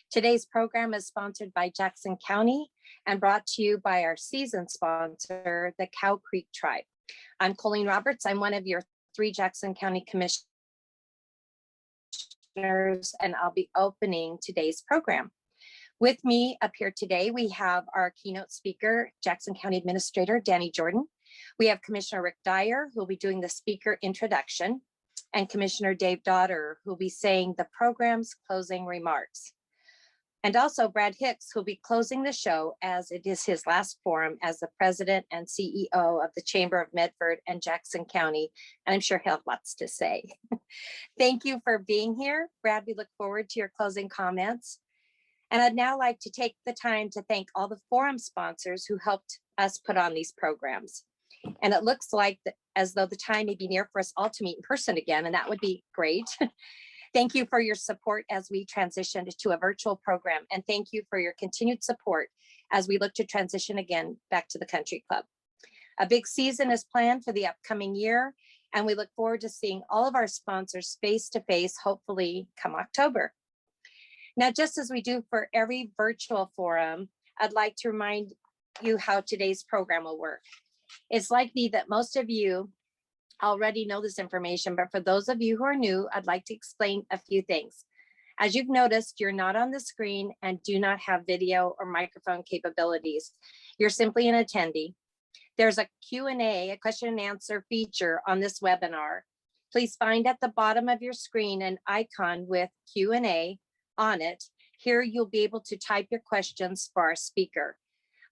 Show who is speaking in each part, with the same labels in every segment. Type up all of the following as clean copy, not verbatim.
Speaker 1: Today's program is sponsored by Jackson County and brought to you by our season sponsor, the Cow Creek Tribe. I'm Colleen Roberts. I'm one of your 3 Jackson County commissioners, and I'll be opening today's program. With me up here today, we have our keynote speaker, Jackson County Administrator Danny Jordan. We have Commissioner Rick Dyer, who will be doing the speaker introduction, and Commissioner Dave Daughter, who will be saying the program's closing remarks. And also Brad Hicks, who will be closing the show as it is his last forum as the President and CEO of the Chamber of Medford and Jackson County, and I'm sure he'll have lots to say. Thank you for being here. Brad, we look forward to your closing comments. And I'd now like to take the time to thank all the forum sponsors who helped us put on these programs. And it looks like as though the time may be near for us all to meet in person again, and that would be great. Thank you for your support as we transitioned to a virtual program, and thank you for your continued support as we look to transition again back to the country club. A big season is planned for the upcoming year, and we look forward to seeing all of our sponsors face to face, hopefully come October. Now, just as we do for every virtual forum, I'd like to remind you how today's program will work. It's likely that most of you already know this information, but for those of you who are new, I'd like to explain a few things. As you've noticed, you're not on the screen and do not have video or microphone capabilities. You're simply an attendee. There's a Q&A, a question and answer feature on this webinar. Please find at the bottom of your screen an icon with Q&A on it. Here you'll be able to type your questions for our speaker.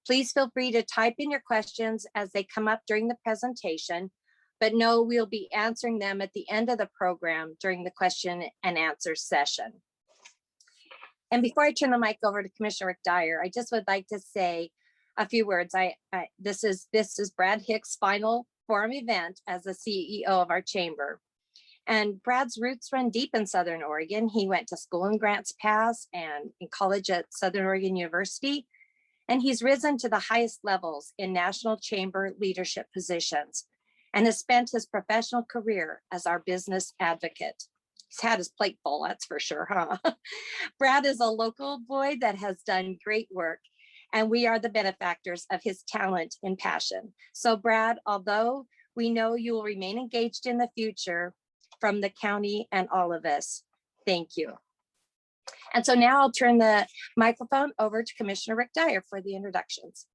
Speaker 1: Please feel free to type in your questions as they come up during the presentation, but know we'll be answering them at the end of the program during the question and answer session. And before I turn the mic over to Commissioner Rick Dyer, I just would like to say a few words. This is Brad Hicks' final forum event as the CEO of our chamber. And Brad's roots run deep in Southern Oregon. He went to school in Grants Pass and in college at Southern Oregon University. And he's risen to the highest levels in national chamber leadership positions and has spent his professional career as our business advocate. He's had his plate full, that's for sure, huh? Brad is a local boy that has done great work, and we are the benefactors of his talent and passion. So Brad, although we know you will remain engaged in the future, from the county and all of us, thank you. And so now I'll turn the microphone over to Commissioner Rick Dyer for the introductions.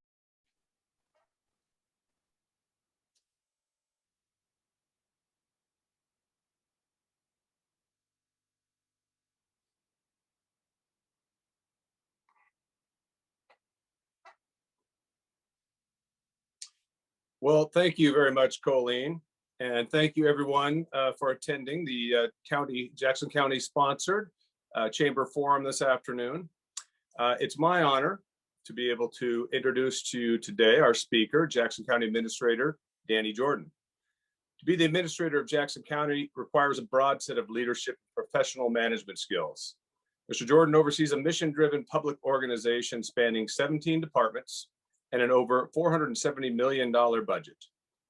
Speaker 2: Well, thank you very much, Colleen. And thank you everyone for attending the Jackson County sponsored Chamber Forum this afternoon. It's my honor to be able to introduce to you today our speaker, Jackson County Administrator Danny Jordan. To be the administrator of Jackson County requires a broad set of leadership and professional management skills. Mr. Jordan oversees a mission-driven public organization spanning 17 departments and an over $470 million budget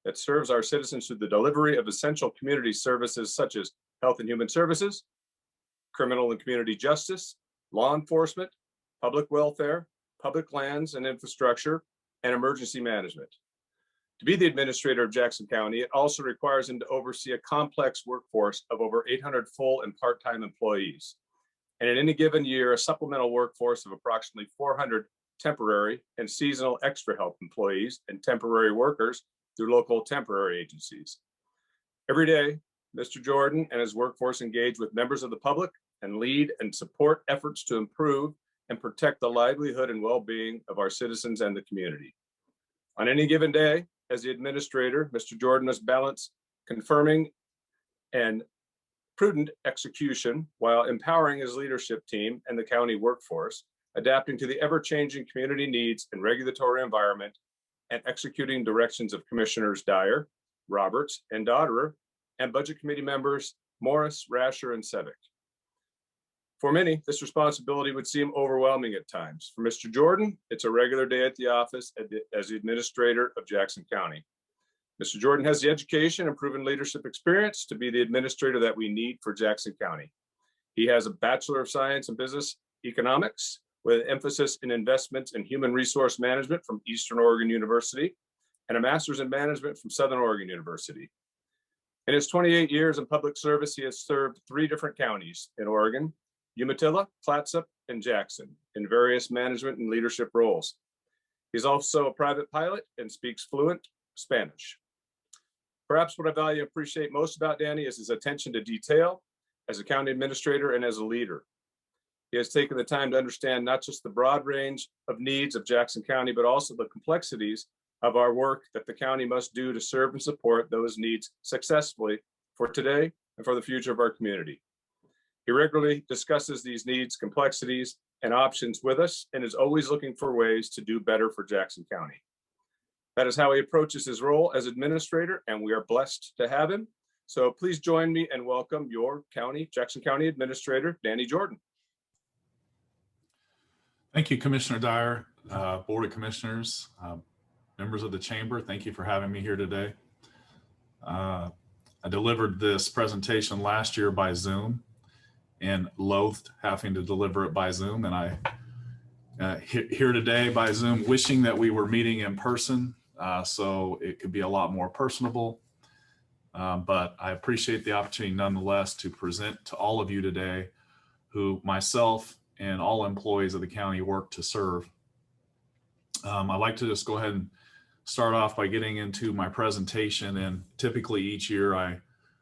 Speaker 2: that serves our citizens through the delivery of essential community services such as health and human services, criminal and community justice, law enforcement, public welfare, public lands and infrastructure, and emergency management. To be the administrator of Jackson County, it also requires him to oversee a complex workforce of over 800 full and part-time employees, and in any given year, a supplemental workforce of approximately 400 temporary and seasonal extra help employees and temporary workers through local temporary agencies. Every day, Mr. Jordan and his workforce engage with members of the public and lead and support efforts to improve and protect the livelihood and well-being of our citizens and the community. On any given day, as the administrator, Mr. Jordan must balance confirming and prudent execution while empowering his leadership team and the county workforce, adapting to the ever-changing community needs and regulatory environment, and executing directions of Commissioners Dyer, Roberts, and Dodderer, and Budget Committee members Morris, Rasher, and Sevick. For many, this responsibility would seem overwhelming at times. For Mr. Jordan, it's a regular day at the office as the administrator of Jackson County. Mr. Jordan has the education and proven leadership experience to be the administrator that we need for Jackson County. He has a Bachelor of Science in Business Economics with an emphasis in investments in human resource management from Eastern Oregon University, and a master's in management from Southern Oregon University. In his 28 years in public service, he has served 3 different counties in Oregon: Umatilla, Clatsop, and Jackson, in various management and leadership roles. He's also a private pilot and speaks fluent Spanish. Perhaps what I value and appreciate most about Danny is his attention to detail as a county administrator and as a leader. He has taken the time to understand not just the broad range of needs of Jackson County, but also the complexities of our work that the county must do to serve and support those needs successfully for today and for the future of our community. He regularly discusses these needs, complexities, and options with us, and is always looking for ways to do better for Jackson County. That is how he approaches his role as administrator, and we are blessed to have him. So please join me and welcome your Jackson County Administrator, Danny Jordan.
Speaker 3: Thank you, Commissioner Dyer, Board of Commissioners, members of the Chamber. Thank you for having me here today. I delivered this presentation last year by Zoom and loathed having to deliver it by Zoom. And I here today by Zoom, wishing that we were meeting in person so it could be a lot more personable. But I appreciate the opportunity nonetheless to present to all of you today who myself and all employees of the county work to serve. I'd like to just go ahead and start off by getting into my presentation. And typically each year I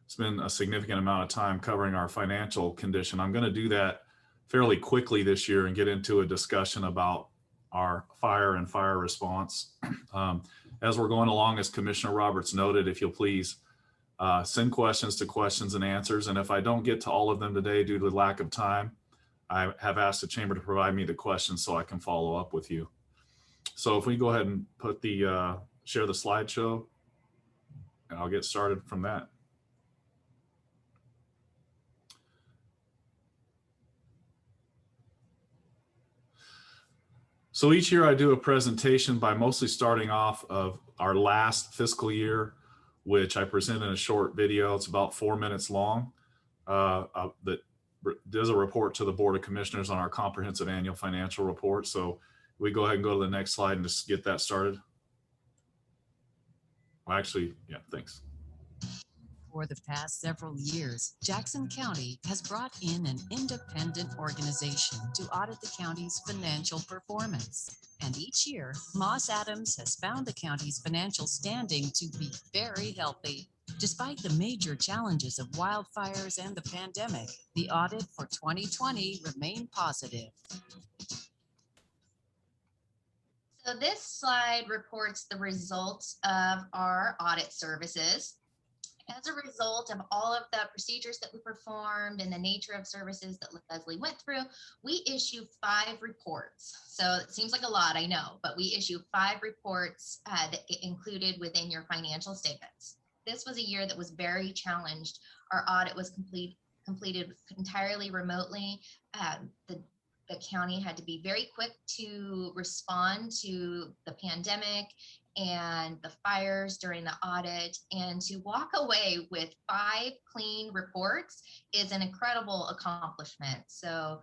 Speaker 3: spend a significant amount of time covering our financial condition. I'm going to do that fairly quickly this year and get into a discussion about our fire and fire response. As we're going along, as Commissioner Roberts noted, if you'll please send questions to questions and answers. And if I don't get to all of them today due to lack of time, I have asked the Chamber to provide me the questions so I can follow up with you. So if we go ahead and put the share the slideshow, and I'll get started from that. So each year I do a presentation by mostly starting off of our last fiscal year, which I present in a short video. It's about 4 minutes long that does a report to the Board of Commissioners on our comprehensive annual financial report. So we go ahead and go to the next slide and just get that started. Well, actually, yeah, thanks.
Speaker 4: For the past several years, Jackson County has brought in an independent organization to audit the county's financial performance. And each year, Moss Adams has found the county's financial standing to be very healthy. Despite the major challenges of wildfires and the pandemic, the audit for 2020 remained positive.
Speaker 5: So this slide reports the results of our audit services. As a result of all of the procedures that we performed and the nature of services that Leslie went through, we issue 5 reports. So it seems like a lot, I know, but we issue 5 reports that included within your financial statements. This was a year that was very challenged. Our audit was completed entirely remotely. The county had to be very quick to respond to the pandemic and the fires during the audit, and to walk away with 5 clean reports is an incredible accomplishment. So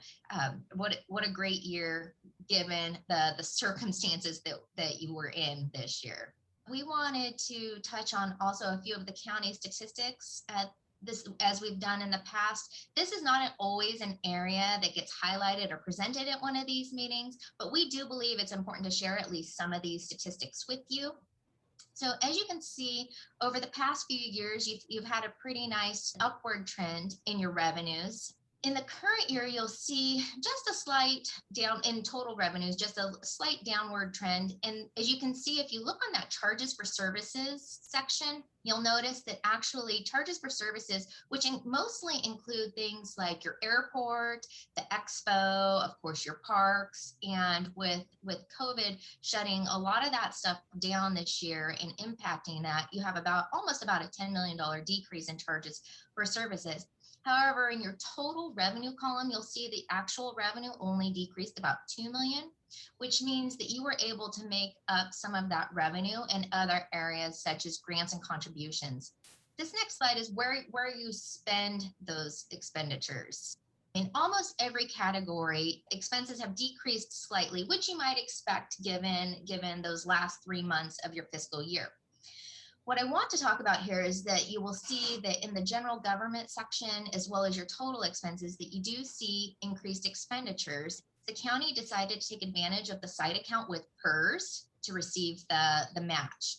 Speaker 5: what a great year given the circumstances that you were in this year. We wanted to touch on also a few of the county statistics. This, as we've done in the past, this is not always an area that gets highlighted or presented at one of these meetings, but we do believe it's important to share at least some of these statistics with you. So as you can see, over the past few years, you've had a pretty nice upward trend in your revenues. In the current year, you'll see just a slight down in total revenues, just a slight downward trend. And as you can see, if you look on that charges for services section, you'll notice that actually charges for services, which mostly include things like your airport, the expo, of course, your parks, and with COVID shutting a lot of that stuff down this year and impacting that, you have almost about a $10 million decrease in charges for services. However, in your total revenue column, you'll see the actual revenue only decreased about $2 million, which means that you were able to make up some of that revenue in other areas such as grants and contributions. This next slide is where you spend those expenditures. In almost every category, expenses have decreased slightly, which you might expect given those last 3 months of your fiscal year. What I want to talk about here is that you will see that in the general government section, as well as your total expenses, that you do see increased expenditures. The county decided to take advantage of the site account with PERS to receive the match.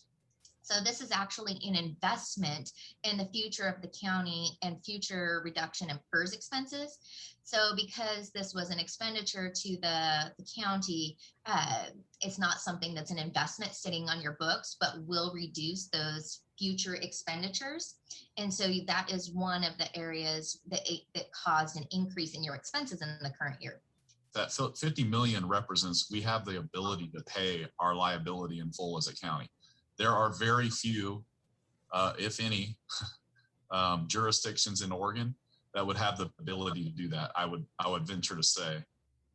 Speaker 5: So this is actually an investment in the future of the county and future reduction in PERS expenses. So because this was an expenditure to the county, it's not something that's an investment sitting on your books, but will reduce those future expenditures. And so that is one of the areas that caused an increase in your expenses in the current year.
Speaker 6: That 50 million represents we have the ability to pay our liability in full as a county. There are very few, if any, jurisdictions in Oregon that would have the ability to do that. I would venture to say.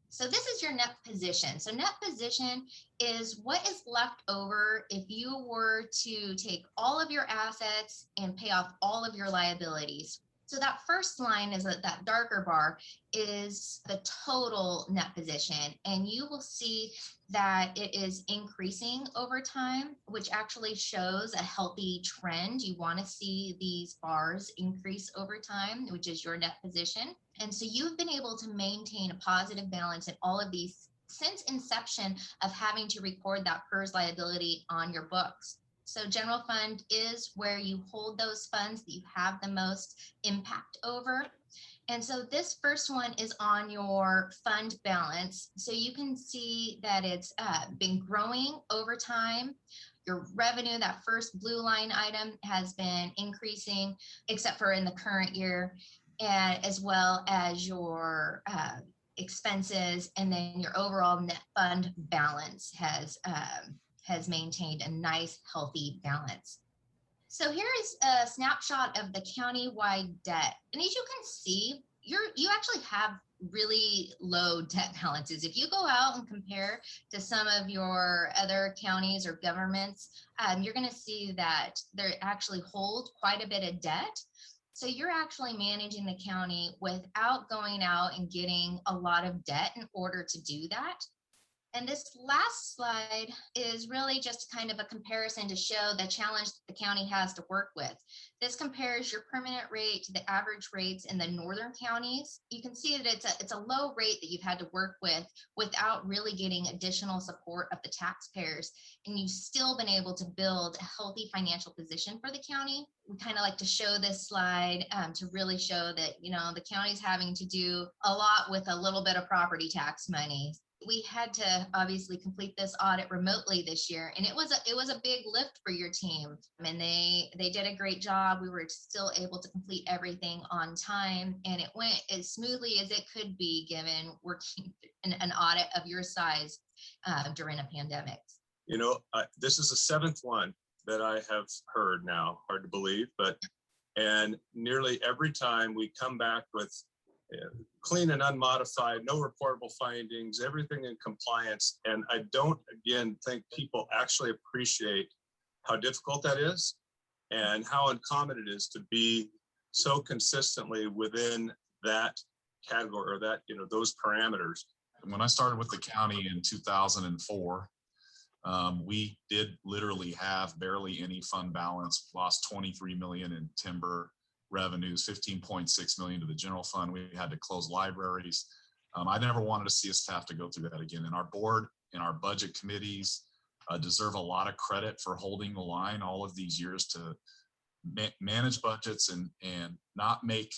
Speaker 5: So this is your net position. So net position is what is left over if you were to take all of your assets and pay off all of your liabilities. So that first line is that darker bar is the total net position. And you will see that it is increasing over time, which actually shows a healthy trend. You want to see these bars increase over time, which is your net position. And so you've been able to maintain a positive balance in all of these since inception of having to record that PERS liability on your books. So general fund is where you hold those funds that you have the most impact over. And so this first one is on your fund balance. So you can see that it's been growing over time. Your revenue, that first blue line item, has been increasing, except for in the current year, and as well as your expenses, and then your overall net fund balance has maintained a nice, healthy balance. So here is a snapshot of the county-wide debt. And as you can see, you actually have really low debt balances. If you go out and compare to some of your other counties or governments, you're going to see that they actually hold quite a bit of debt. So you're actually managing the county without going out and getting a lot of debt in order to do that. And this last slide is really just kind of a comparison to show the challenge that the county has to work with. This compares your permanent rate to the average rates in the northern counties. You can see that it's a low rate that you've had to work with without really getting additional support of the taxpayers. And you've still been able to build a healthy financial position for the county. We kind of like to show this slide to really show that, the county's having to do a lot with a little bit of property tax money. We had to obviously complete this audit remotely this year, and it was a big lift for your team. And they did a great job. We were still able to complete everything on time, and it went as smoothly as it could be given working an audit of your size during a pandemic.
Speaker 2: This is the seventh one that I have heard now. Hard to believe, and nearly every time we come back with clean and unmodified, no reportable findings, everything in compliance. And I don't, again, think people actually appreciate how difficult that is and how uncommon it is to be so consistently within that category or that, those parameters.
Speaker 6: When I started with the county in 2004, we did literally have barely any fund balance, lost 23 million in timber revenues, 15.6 million to the general fund. We had to close libraries. I never wanted to see us have to go through that again. And our board and our budget committees deserve a lot of credit for holding the line all of these years to manage budgets and not make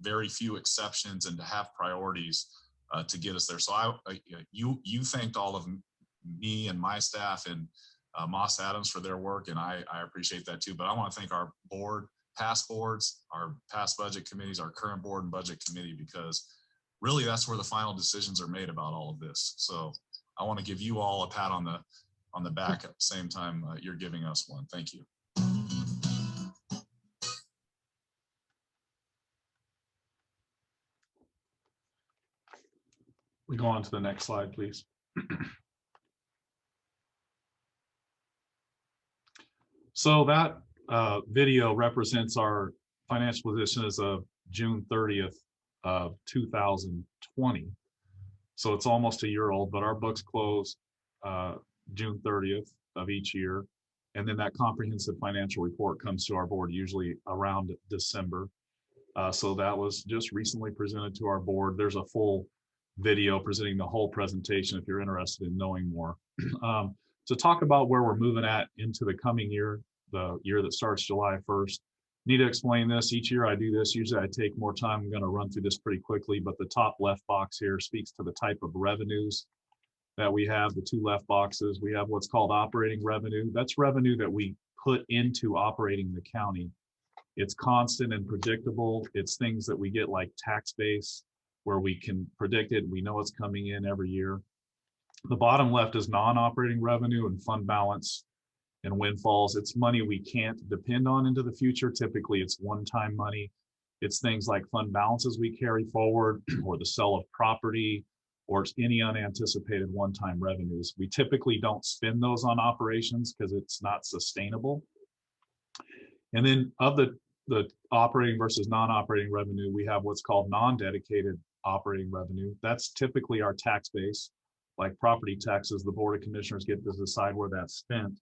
Speaker 6: very few exceptions and to have priorities to get us there. So you thanked all of me and my staff and Moss Adams for their work, and I appreciate that too. But I want to thank our board, past boards, our past budget committees, our current board and budget committee, because really that's where the final decisions are made about all of this. So I want to give you all a pat on the back at the same time you're giving us one. Thank you.
Speaker 3: We go on to the next slide, please. So that video represents our financial position as of June 30th, of 2020. So it's almost a year old, but our books close June 30th of each year. And then that comprehensive financial report comes to our board usually around December. So that was just recently presented to our board. There's a full video presenting the whole presentation if you're interested in knowing more. To talk about where we're moving at into the coming year, the year that starts July 1st. Need to explain this. Each year I do this. Usually I take more time. I'm going to run through this pretty quickly, but the top left box here speaks to the type of revenues that we have. The two left boxes, we have what's called operating revenue. That's revenue that we put into operating the county. It's constant and predictable. It's things that we get like tax base, where we can predict it. We know it's coming in every year. The bottom left is non-operating revenue and fund balance and windfalls. It's money we can't depend on into the future. Typically, it's one-time money. It's things like fund balances we carry forward, or the sale of property, or any unanticipated one-time revenues. We typically don't spend those on operations because it's not sustainable. And then of the operating versus non-operating revenue, we have what's called non-dedicated operating revenue. That's typically our tax base, like property taxes. The Board of Commissioners get to decide where that's spent.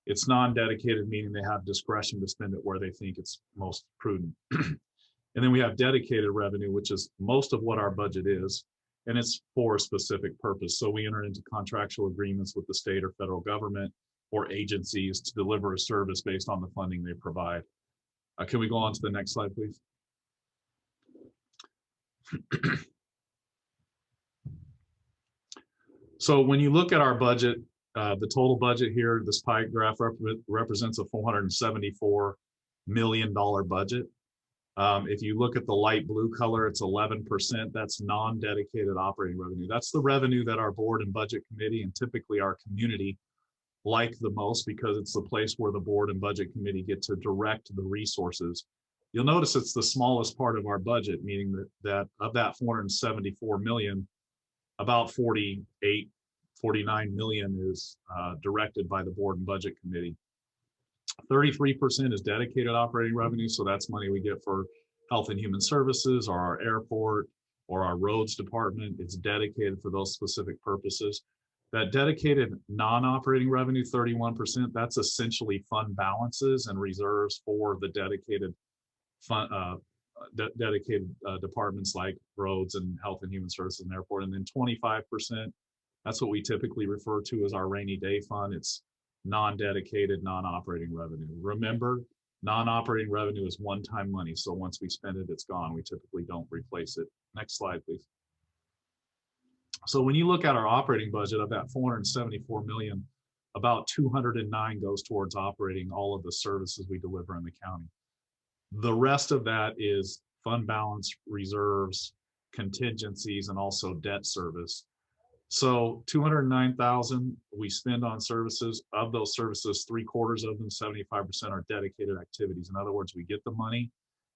Speaker 3: It's non-dedicated, meaning they have discretion to spend it where they think it's most prudent. And then we have dedicated revenue, which is most of what our budget is, and it's for a specific purpose. So we enter into contractual agreements with the state or federal government or agencies to deliver a service based on the funding they provide. Can we go on to the next slide, please? So when you look at our budget, the total budget here, this pie graph represents a $474 million budget. If you look at the light blue color, it's 11%. That's non-dedicated operating revenue. That's the revenue that our board and budget committee, and typically our community, like the most, because it's the place where the board and budget committee get to direct the resources. You'll notice it's the smallest part of our budget, meaning that of that 474 million, about 49 million is directed by the board and budget committee. 33% is dedicated operating revenue. So that's money we get for Health and Human Services, or our airport, or our roads department. It's dedicated for those specific purposes. That dedicated non-operating revenue, 31%, that's essentially fund balances and reserves for the dedicated fund, departments like roads and Health and Human Services and airport. And then 25%, that's what we typically refer to as our rainy day fund. It's non-dedicated, non-operating revenue. Remember, non-operating revenue is one-time money. So once we spend it, it's gone. We typically don't replace it. Next slide, please. So when you look at our operating budget of that 474 million, about 209 goes towards operating all of the services we deliver in the county. The rest of that is fund balance, reserves, contingencies, and also debt service. So 209,000 we spend on services. Of those services, 3/4 of them, 75%, are dedicated activities. In other words, we get the money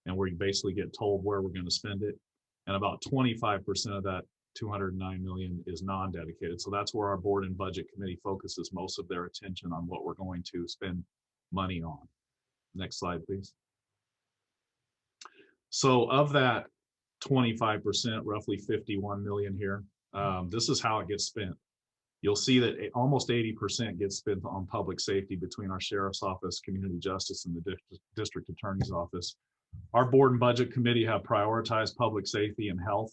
Speaker 3: and we basically get told where we're going to spend it. And about 25% of that 209 million is non-dedicated. So that's where our board and budget committee focuses most of their attention on what we're going to spend money on. Next slide, please. So of that 25%, roughly 51 million here, this is how it gets spent. You'll see that almost 80% gets spent on public safety between our sheriff's office, community justice, and the district attorney's office. Our board and budget committee have prioritized public safety and health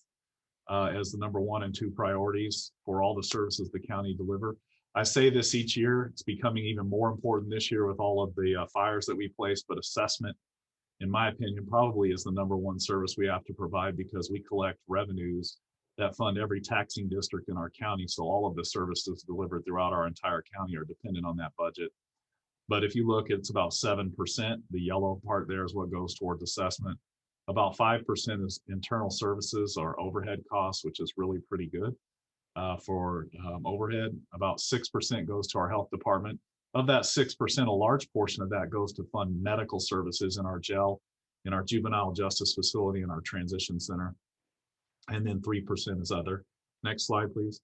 Speaker 3: as the number 1 and 2 priorities for all the services the county deliver. I say this each year. It's becoming even more important this year with all of the fires that we place, but assessment, in my opinion, probably is the number 1 service we have to provide, because we collect revenues that fund every taxing district in our county. So all of the services delivered throughout our entire county are dependent on that budget. But if you look, it's about 7%. The yellow part there is what goes towards assessment. About 5% is internal services or overhead costs, which is really pretty good for overhead. About 6% goes to our health department. Of that 6%, a large portion of that goes to fund medical services in our jail, in our juvenile justice facility, and our transition center. And then 3% is other. Next slide, please.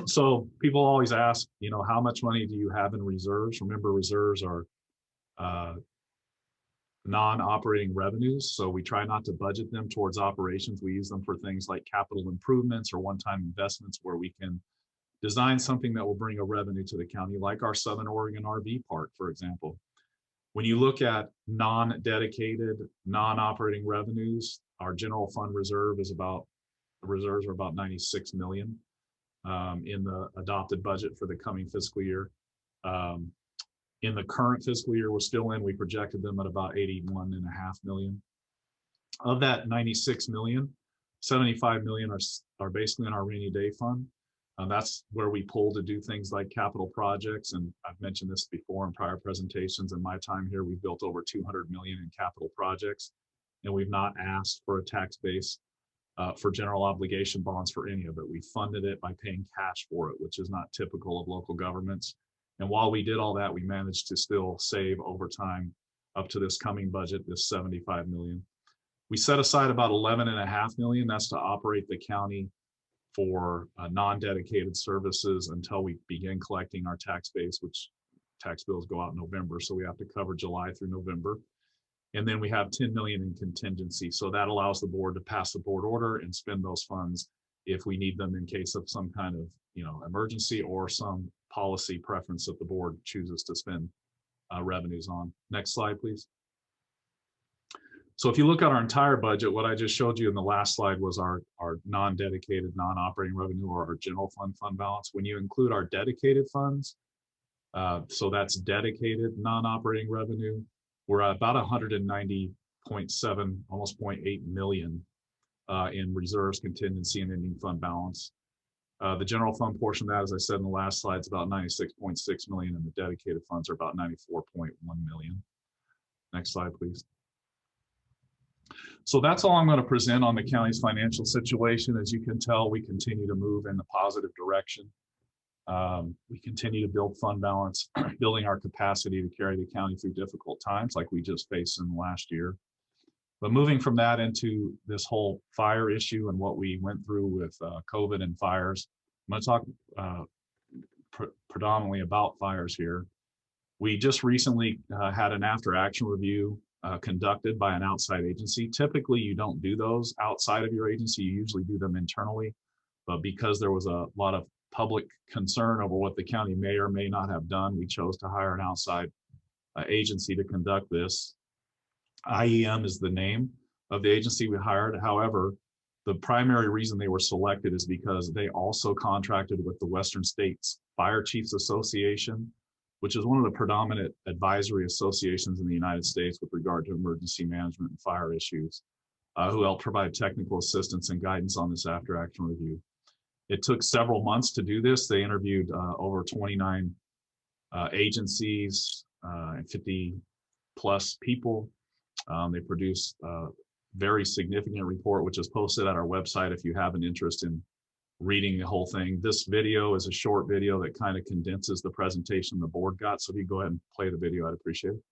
Speaker 3: So people always ask, you know, how much money do you have in reserves? Remember, reserves are non-operating revenues. So we try not to budget them towards operations. We use them for things like capital improvements or one-time investments where we can design something that will bring a revenue to the county, like our Southern Oregon RV Park, for example. When you look at non-dedicated, non-operating revenues, our general fund reserves are about 96 million in the adopted budget for the coming fiscal year. In the current fiscal year we're still in, we projected them at about 81.5 million. Of that 96 million, 75 million are basically in our rainy day fund. That's where we pull to do things like capital projects. And I've mentioned this before in prior presentations. In my time here, we've built over 200 million in capital projects, and we've not asked for a tax base for general obligation bonds for any of it. We funded it by paying cash for it, which is not typical of local governments. And while we did all that, we managed to still save over time up to this coming budget, this 75 million. We set aside about 11.5 million. That's to operate the county for non-dedicated services until we begin collecting our tax base, which tax bills go out in November. So we have to cover July through November. And then we have 10 million in contingency. So that allows the board to pass a board order and spend those funds if we need them in case of some kind of, emergency or some policy preference that the board chooses to spend revenues on. Next slide, please. So if you look at our entire budget, what I just showed you in the last slide was our non-dedicated, non-operating revenue, or our general fund balance. When you include our dedicated funds, so that's dedicated non-operating revenue, we're at about 190.7, almost 0.8 million in reserves, contingency, and ending fund balance. The general fund portion of that, as I said in the last slide, is about 96.6 million, and the dedicated funds are about 94.1 million. Next slide, please. So that's all I'm going to present on the county's financial situation. As you can tell, we continue to move in the positive direction. We continue to build fund balance, building our capacity to carry the county through difficult times like we just faced in the last year. But moving from that into this whole fire issue and what we went through with COVID and fires, I'm going to talk predominantly about fires here. We just recently had an after-action review conducted by an outside agency. Typically, you don't do those outside of your agency. You usually do them internally. But because there was a lot of public concern over what the county may or may not have done, we chose to hire an outside agency to conduct this. IEM is the name of the agency we hired. However, the primary reason they were selected is because they also contracted with the Western States Fire Chiefs Association, which is one of the predominant advisory associations in the United States with regard to emergency management and fire issues, who helped provide technical assistance and guidance on this after-action review. It took several months to do this. They interviewed over 29 agencies and 50 plus people. They produced a very significant report, which is posted at our website if you have an interest in reading the whole thing. This video is a short video that kind of condenses the presentation the board got. So if you go ahead and play the video, I'd appreciate it.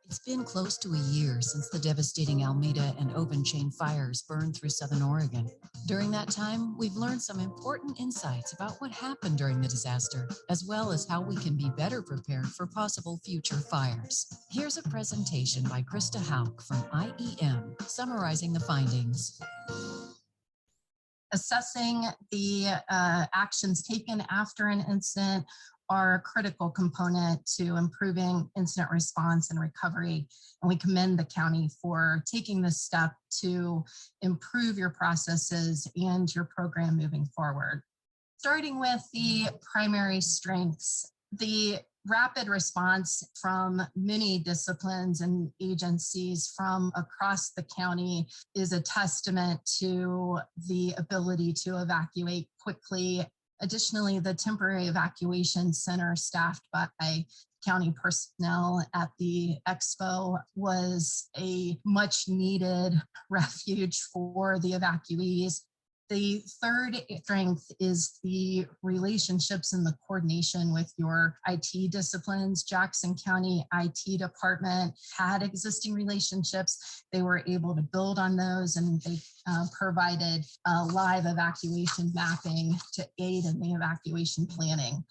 Speaker 4: It's been close to a year since the devastating Alameda and Open Chain fires burned through Southern Oregon. During that time, we've learned some important insights about what happened during the disaster, as well as how we can be better prepared for possible future fires. Here's a presentation by Krista Hauk from IEM, summarizing the findings.
Speaker 7: Assessing the actions taken after an incident are a critical component to improving incident response and recovery. And we commend the county for taking this step to improve your processes and your program moving forward. Starting with the primary strengths, the rapid response from many disciplines and agencies from across the county is a testament to the ability to evacuate quickly. Additionally, the temporary evacuation center staffed by county personnel at the expo was a much needed refuge for the evacuees. The third strength is the relationships and the coordination with your IT disciplines. Jackson County IT department had existing relationships. They were able to build on those, and they provided live evacuation mapping to aid in the evacuation planning.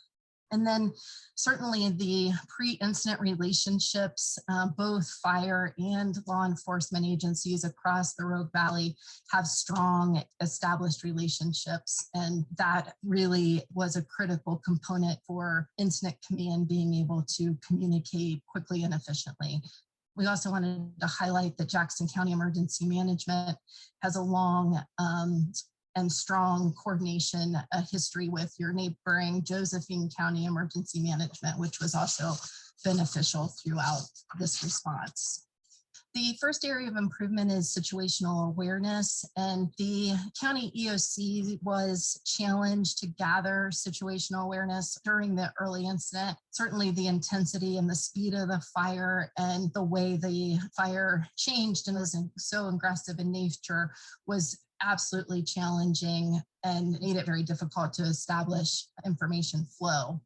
Speaker 7: And then certainly the pre-incident relationships, both fire and law enforcement agencies across the Rogue Valley have strong established relationships. And that really was a critical component for incident command being able to communicate quickly and efficiently. We also wanted to highlight that Jackson County Emergency Management has a long and strong coordination history with your neighboring Josephine County Emergency Management, which was also beneficial throughout this response. The first area of improvement is situational awareness, and the county EOC was challenged to gather situational awareness during the early incident. Certainly the intensity and the speed of the fire and the way the fire changed and was so aggressive in nature was absolutely challenging and made it very difficult to establish information flow.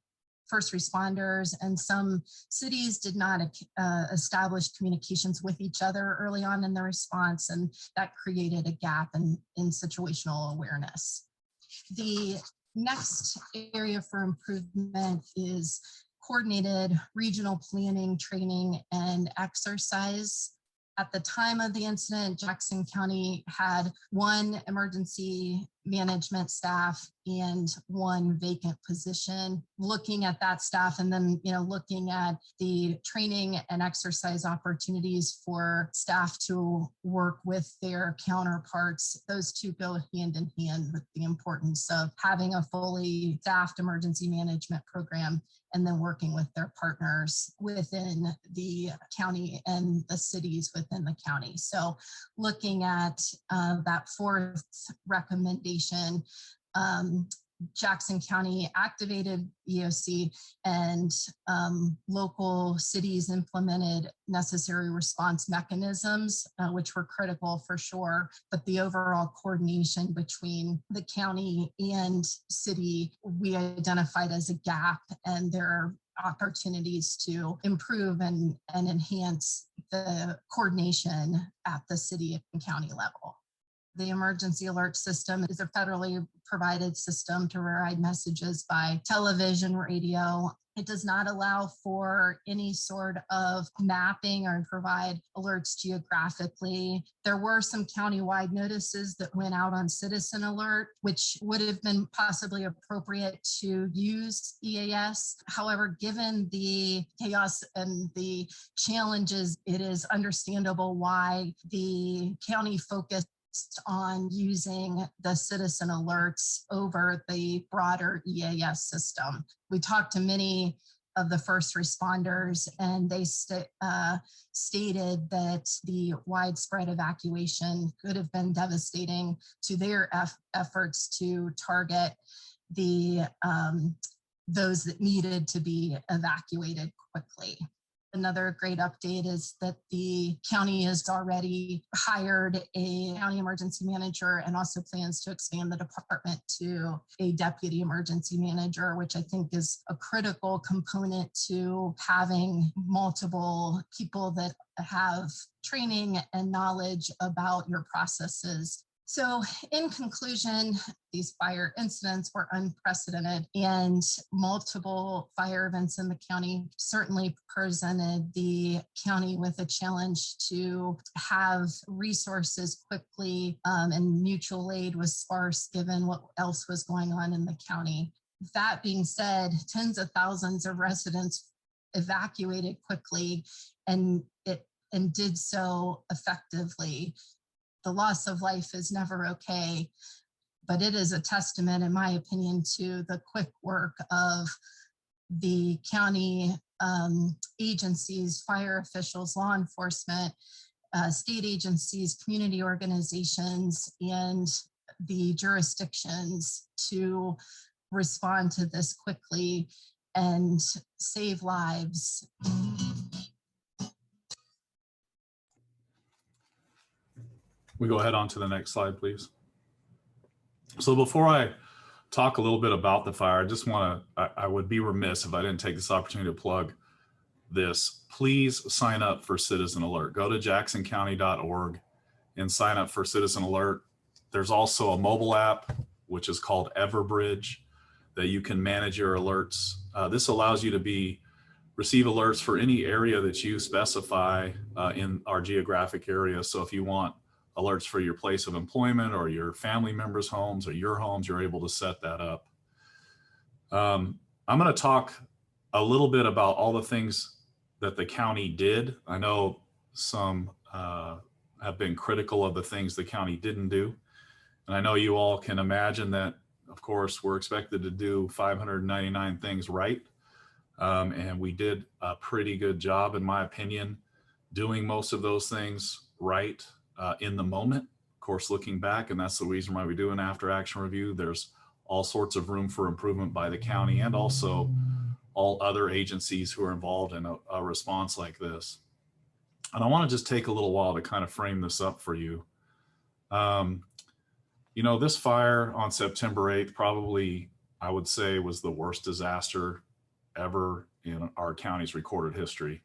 Speaker 7: First responders and some cities did not establish communications with each other early on in the response, and that created a gap in situational awareness. The next area for improvement is coordinated regional planning, training, and exercise. At the time of the incident, Jackson County had 1 emergency management staff and 1 vacant position. Looking at that staff and then, looking at the training and exercise opportunities for staff to work with their counterparts, those two go hand in hand with the importance of having a fully staffed emergency management program and then working with their partners within the county and the cities within the county. So looking at that 4th recommendation, Jackson County activated EOC and local cities implemented necessary response mechanisms, which were critical for sure, but the overall coordination between the county and city, we identified as a gap, and there are opportunities to improve and enhance the coordination at the city and county level. The emergency alert system is a federally provided system to provide messages by television, radio. It does not allow for any sort of mapping or provide alerts geographically. There were some countywide notices that went out on Citizen Alert, which would have been possibly appropriate to use EAS. However, given the chaos and the challenges, it is understandable why the county focused on using the citizen alerts over the broader EAS system. We talked to many of the first responders, and they stated that the widespread evacuation could have been devastating to their efforts to target the those that needed to be evacuated quickly. Another great update is that the county has already hired a county emergency manager and also plans to expand the department to a deputy emergency manager, which I think is a critical component to having multiple people that have training and knowledge about your processes. So in conclusion, these fire incidents were unprecedented, and multiple fire events in the county certainly presented the county with a challenge to have resources quickly, and mutual aid was sparse given what else was going on in the county. That being said, tens of thousands of residents evacuated quickly and did so effectively. The loss of life is never okay, but it is a testament, in my opinion, to the quick work of the county agencies, fire officials, law enforcement, state agencies, community organizations, and the jurisdictions to respond to this quickly and save lives.
Speaker 3: We go ahead on to the next slide, please. So before I talk a little bit about the fire, I just want to, I would be remiss if I didn't take this opportunity to plug this. Please sign up for Citizen Alert. Go to jacksoncounty.org and sign up for Citizen Alert. There's also a mobile app, which is called Everbridge, that you can manage your alerts. This allows you to receive alerts for any area that you specify in our geographic area. So if you want alerts for your place of employment or your family members' homes or your homes, you're able to set that up. I'm going to talk a little bit about all the things that the county did. I know some have been critical of the things the county didn't do. And I know you all can imagine that, of course, we're expected to do 599 things right. And we did a pretty good job, in my opinion, doing most of those things right in the moment. Of course, looking back, and that's the reason why we do an after action review, there's all sorts of room for improvement by the county and also all other agencies who are involved in a response like this. And I want to just take a little while to kind of frame this up for you. You know, this fire on September 8th probably, I would say, was the worst disaster ever in our county's recorded history.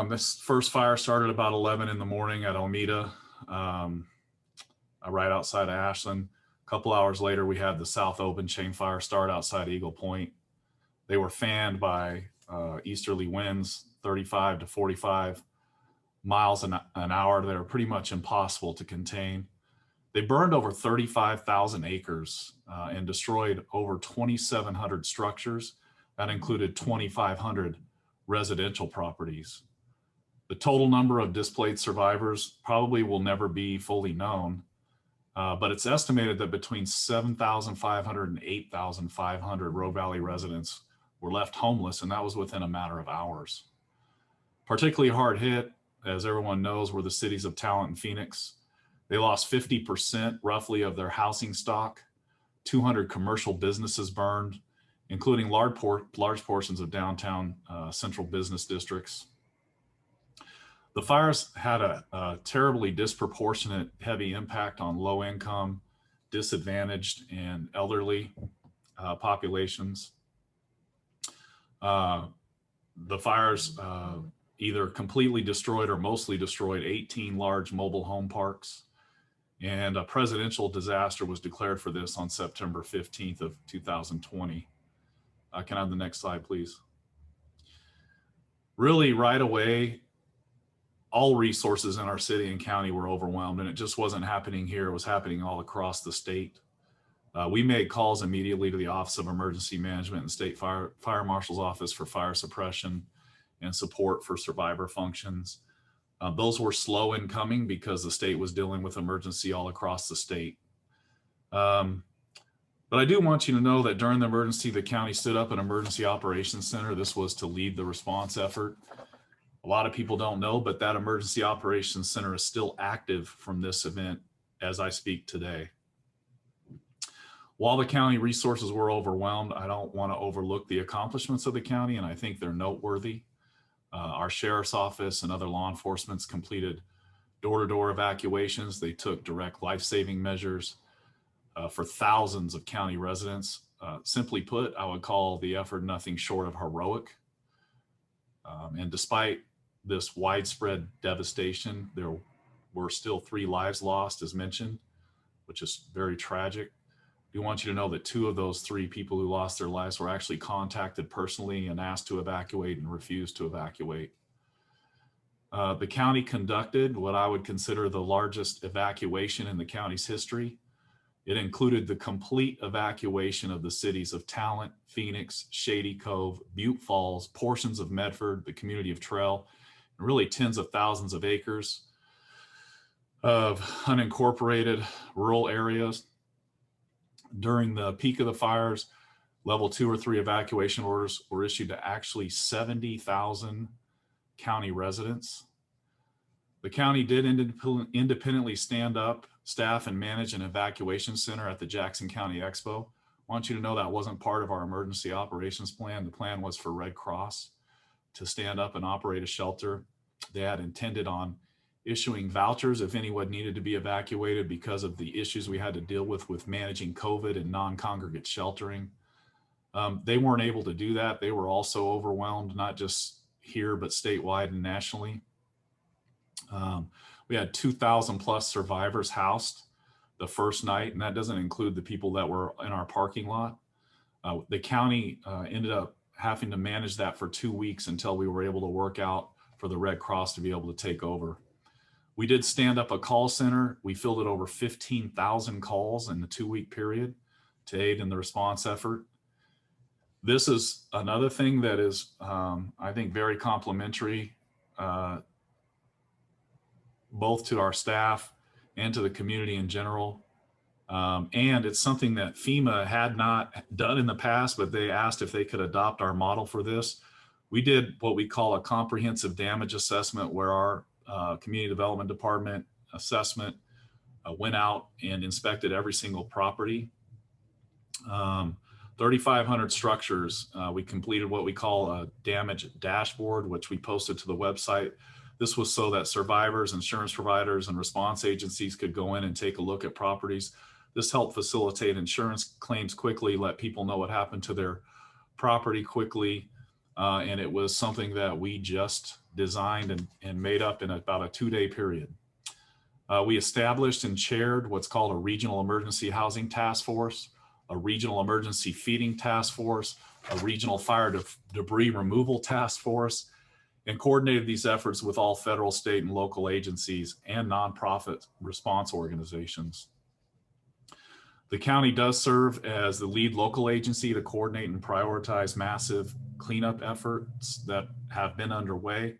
Speaker 3: This first fire started about 11 in the morning at Almeda, right outside of Ashland. A couple hours later, we had the South Open chain fire start outside Eagle Point. They were fanned by easterly winds, 35 to 45 miles an hour. They were pretty much impossible to contain. They burned over 35,000 acres and destroyed over 2,700 structures. That included 2,500 residential properties. The total number of displaced survivors probably will never be fully known, but it's estimated that between 7,500 and 8,500 Rogue Valley residents were left homeless, and that was within a matter of hours. Particularly hard hit, as everyone knows, were the cities of Talent and Phoenix. They lost 50% roughly of their housing stock. 200 commercial businesses burned, including large portions of downtown central business districts. The fires had a terribly disproportionate heavy impact on low income, disadvantaged, and elderly populations. The fires either completely destroyed or mostly destroyed 18 large mobile home parks. And a presidential disaster was declared for this on September 15th of 2020. Can I have the next slide, please? Really, right away, all resources in our city and county were overwhelmed, and it just wasn't happening here. It was happening all across the state. We made calls immediately to the Office of Emergency Management and State Fire Marshal's Office for fire suppression and support for survivor functions. Those were slow in coming because the state was dealing with emergency all across the state. But I do want you to know that during the emergency, the county stood up an emergency operations center. This was to lead the response effort. A lot of people don't know, but that emergency operations center is still active from this event as I speak today. While the county resources were overwhelmed, I don't want to overlook the accomplishments of the county, and I think they're noteworthy. Our sheriff's office and other law enforcement completed door-to-door evacuations. They took direct life-saving measures for thousands of county residents. Simply put, I would call the effort nothing short of heroic. And despite this widespread devastation, there were still 3 lives lost, as mentioned, which is very tragic. We want you to know that 2 of those 3 people who lost their lives were actually contacted personally and asked to evacuate and refused to evacuate. The county conducted what I would consider the largest evacuation in the county's history. It included the complete evacuation of the cities of Talent, Phoenix, Shady Cove, Butte Falls, portions of Medford, the community of Trail, and really tens of thousands of acres of unincorporated rural areas. During the peak of the fires, level 2 or 3 evacuation orders were issued to actually 70,000 county residents. The county did independently stand up, staff, and manage an evacuation center at the Jackson County Expo. I want you to know that wasn't part of our emergency operations plan. The plan was for Red Cross to stand up and operate a shelter. They had intended on issuing vouchers if anyone needed to be evacuated because of the issues we had to deal with managing COVID and non-congregate sheltering. They weren't able to do that. They were also overwhelmed, not just here, but statewide and nationally. We had 2,000 plus survivors housed the first night, and that doesn't include the people that were in our parking lot. The county ended up having to manage that for 2 weeks until we were able to work out for the Red Cross to be able to take over. We did stand up a call center. We fielded over 15,000 calls in the 2-week period to aid in the response effort. This is another thing that is, I think, very complimentary both to our staff and to the community in general. And it's something that FEMA had not done in the past, but they asked if they could adopt our model for this. We did what we call a comprehensive damage assessment, where our community development department assessment went out and inspected every single property. 3,500 structures. We completed what we call a damage dashboard, which we posted to the website. This was so that survivors, insurance providers, and response agencies could go in and take a look at properties. This helped facilitate insurance claims quickly, let people know what happened to their property quickly. And it was something that we just designed and made up in about a 2-day period. We established and chaired what's called a regional emergency housing task force, a regional emergency feeding task force, a regional fire debris removal task force, and coordinated these efforts with all federal, state, and local agencies and nonprofit response organizations. The county does serve as the lead local agency to coordinate and prioritize massive cleanup efforts that have been underway.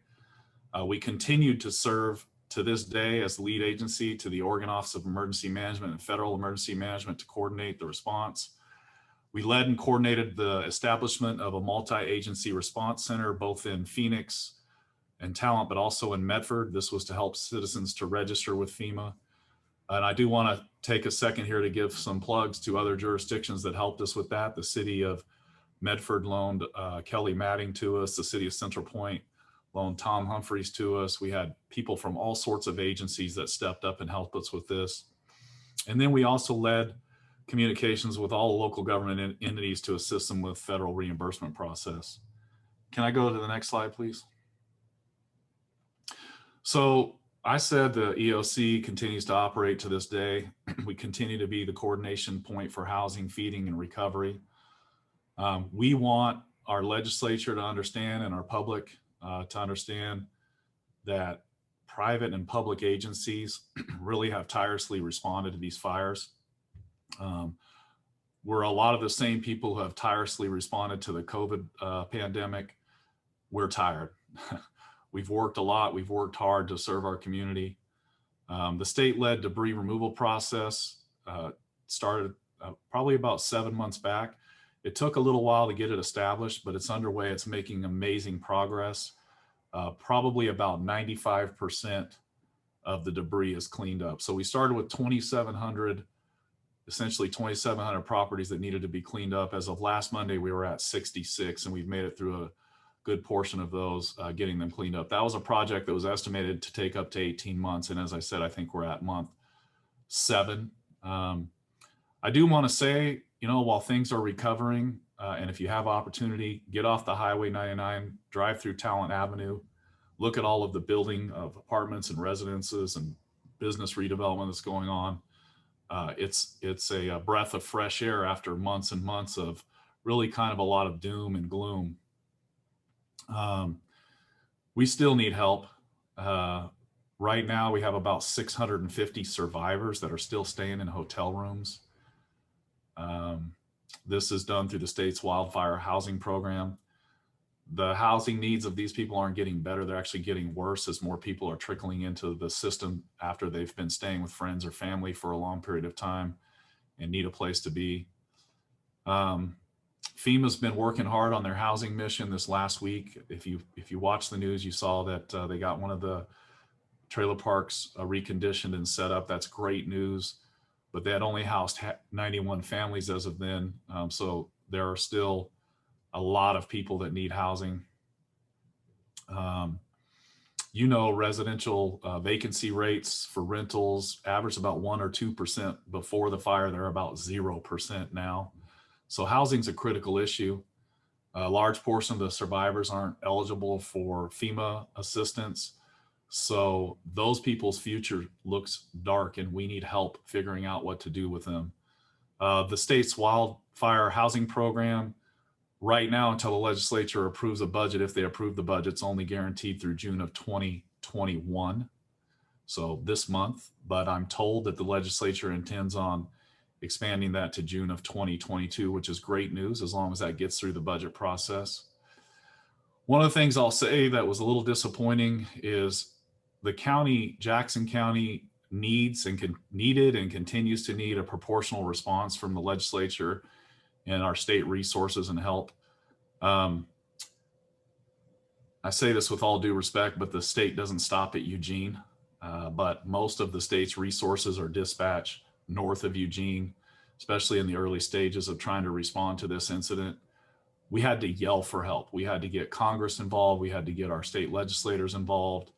Speaker 3: We continue to serve to this day as the lead agency to the Oregon Office of Emergency Management and Federal Emergency Management to coordinate the response. We led and coordinated the establishment of a multi-agency response center, both in Phoenix and Talent, but also in Medford. This was to help citizens to register with FEMA. And I do want to take a second here to give some plugs to other jurisdictions that helped us with that. The city of Medford loaned Kelly Matting to us. The city of Central Point loaned Tom Humphreys to us. We had people from all sorts of agencies that stepped up and helped us with this. And then we also led communications with all local government entities to assist them with federal reimbursement process. Can I go to the next slide, please? So I said the EOC continues to operate to this day. We continue to be the coordination point for housing, feeding, and recovery. We want our legislature to understand and our public to understand that private and public agencies really have tirelessly responded to these fires. We're a lot of the same people who have tirelessly responded to the COVID pandemic. We're tired. We've worked a lot. We've worked hard to serve our community. The state-led debris removal process started probably about 7 months back. It took a little while to get it established, but it's underway. It's making amazing progress. Probably about 95% of the debris is cleaned up. So we started with 2,700, essentially 2,700 properties that needed to be cleaned up. As of last Monday, we were at 66, and we've made it through a good portion of those, getting them cleaned up. That was a project that was estimated to take up to 18 months. And as I said, I think we're at month 7. I do want to say, while things are recovering, and if you have opportunity, get off the Highway 99, drive through Talent Avenue, look at all of the building of apartments and residences and business redevelopment that's going on. It's a breath of fresh air after months and months of really kind of a lot of doom and gloom. We still need help. Right now, we have about 650 survivors that are still staying in hotel rooms. This is done through the state's wildfire housing program. The housing needs of these people aren't getting better. They're actually getting worse as more people are trickling into the system after they've been staying with friends or family for a long period of time and need a place to be. FEMA's been working hard on their housing mission this last week. If you watch the news, you saw that they got one of the trailer parks reconditioned and set up. That's great news, but they had only housed 91 families as of then. So there are still a lot of people that need housing. You know, residential vacancy rates for rentals average about 1 or 2% before the fire. They're about 0% now. So housing's a critical issue. A large portion of the survivors aren't eligible for FEMA assistance. So those people's future looks dark, and we need help figuring out what to do with them. The state's wildfire housing program, right now, until the legislature approves a budget, if they approve the budget, it's only guaranteed through June of 2021. So this month, but I'm told that the legislature intends on expanding that to June of 2022, which is great news as long as that gets through the budget process. One of the things I'll say that was a little disappointing is the county, Jackson County, needed and continues to need a proportional response from the legislature and our state resources and help. I say this with all due respect, but the state doesn't stop at Eugene, but most of the state's resources are dispatched north of Eugene, especially in the early stages of trying to respond to this incident. We had to yell for help. We had to get Congress involved. We had to get our state legislators involved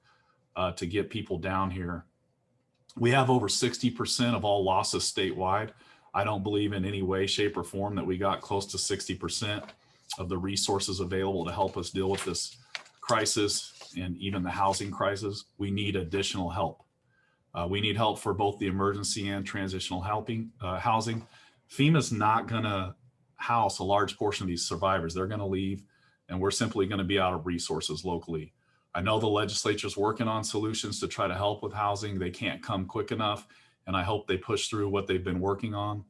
Speaker 3: to get people down here. We have over 60% of all losses statewide. I don't believe in any way, shape, or form that we got close to 60% of the resources available to help us deal with this crisis and even the housing crisis. We need additional help. We need help for both the emergency and transitional housing. FEMA's not going to house a large portion of these survivors. They're going to leave, and we're simply going to be out of resources locally. I know the legislature's working on solutions to try to help with housing. They can't come quick enough, and I hope they push through what they've been working on.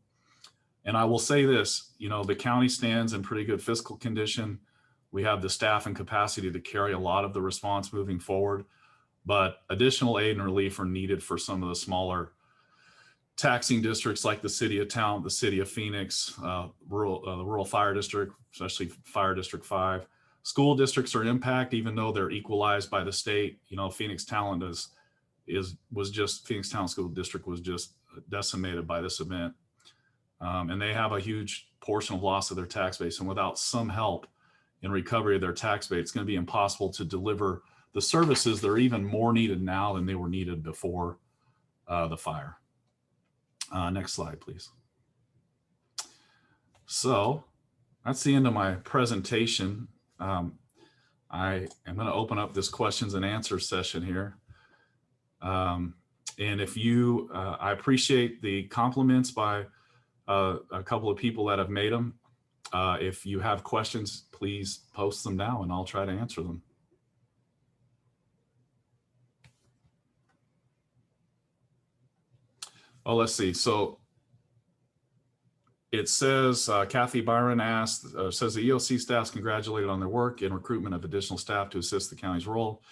Speaker 3: And I will say this, you know, the county stands in pretty good fiscal condition. We have the staff and capacity to carry a lot of the response moving forward, but additional aid and relief are needed for some of the smaller taxing districts like the city of Talent, the city of Phoenix, the rural fire district, especially Fire District 5. School districts are impacted, even though they're equalized by the state. You know, Phoenix Talent Phoenix Talent School District was just decimated by this event. And they have a huge portion of loss of their tax base. And without some help in recovery of their tax base, it's going to be impossible to deliver the services that are even more needed now than they were needed before the fire. Next slide, please. So that's the end of my presentation. I am going to open up this questions and answers session here. And if you, I appreciate the compliments by a couple of people that have made them. If you have questions, please post them now and I'll try to answer them. Oh, let's see. So it says, Kathy Byron asked, says the EOC staff's congratulated on their work in recruitment of additional staff to assist the county's role.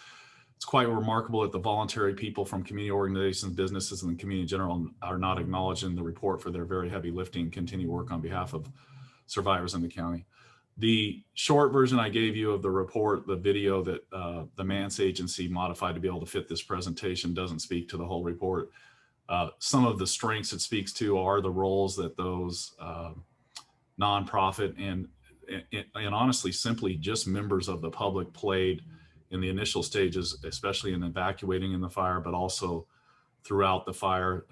Speaker 3: It's quite remarkable that the voluntary people from community organizations, businesses, and the community in general are not acknowledged in the report for their very heavy lifting and continued work on behalf of survivors in the county. The short version I gave you of the report, the video that the Mance agency modified to be able to fit this presentation, doesn't speak to the whole report. Some of the strengths it speaks to are the roles that those nonprofit and honestly simply just members of the public played in the initial stages, especially in evacuating in the fire, but also throughout the fire.